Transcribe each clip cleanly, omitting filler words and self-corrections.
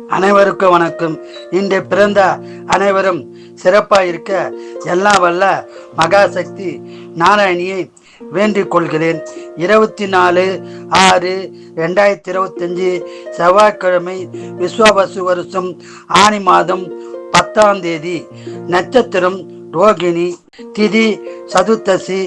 அனைவருக்கும் வணக்கம். இன்று பிறந்த அனைவரும் சிறப்பாக இருக்க எல்லாம் வல்ல மகாசக்தி நாராயணியை வேண்டிக் கொள்கிறேன். 24/6/2025 செவ்வாய்க்கிழமை, விஸ்வாவசு வருஷம் ஆனி மாதம் 10ஆம் தேதி. நட்சத்திரம் ரோகிணி, திதி சதுர்த்தசி,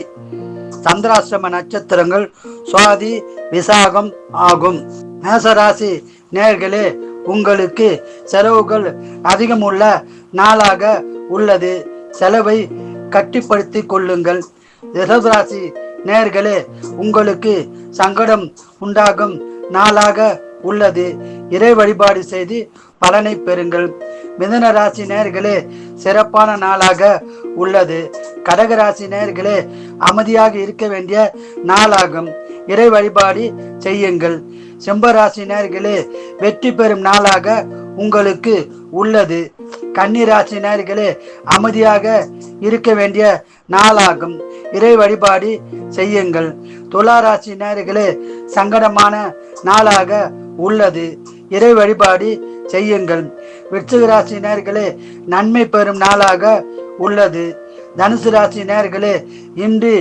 சந்திராசிரம நட்சத்திரங்கள் சுவாதி விசாகம் ஆகும். மேசராசி நேயர்களே, உங்களுக்கு செலவுகள் அதிகமுள்ள நாளாக உள்ளது. செலவை கட்டுப்படுத்திக் கொள்ளுங்கள். ரிஷபராசி நேயர்களே, உங்களுக்கு சங்கடம் உண்டாகும் நாளாக உள்ளது. இறை வழிபாடு செய்து பலனை பெறுங்கள். மிதுன ராசி நேயர்களே, சிறப்பான நாளாக உள்ளது. கடகராசி நேயர்களே, அமைதியாக இருக்க வேண்டிய நாளாகும். இறை வழிபாடு செய்யுங்கள். சிம்மராசி நேயர்களே, வெற்றி பெறும் நாளாக உங்களுக்கு உள்ளது. கன்னிராசி நேயர்களே, அமைதியாக இருக்க வேண்டிய நாளாகும். இறை வழிபாடு செய்யுங்கள். துளாராசி நேயர்களே, சங்கடமான நாளாக உள்ளது. இறை வழிபாடு செய்யுங்கள். விருச்சிக ராசி நேயர்களே, நன்மை பெறும் நாளாக உள்ளது. தனுசு ராசி நேயர்களே, இன்று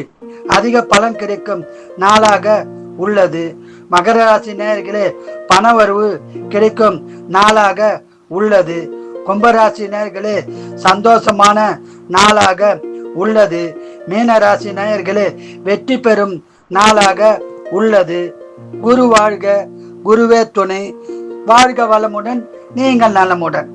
அதிக பலன் கிடைக்கும் நாளாக உள்ளது. மகர ராசி நேயர்களே, பணவரவு கிடைக்கும் நாளாக உள்ளது. கும்பராசி நேயர்களே, சந்தோஷமான நாளாக உள்ளது. மீன ராசி நேயர்களே, வெற்றி பெறும் நாளாக உள்ளது. குரு வாழ்க, குருவே துணை. வாழ்க வளமுடன், நீங்கள் நலமுடன்.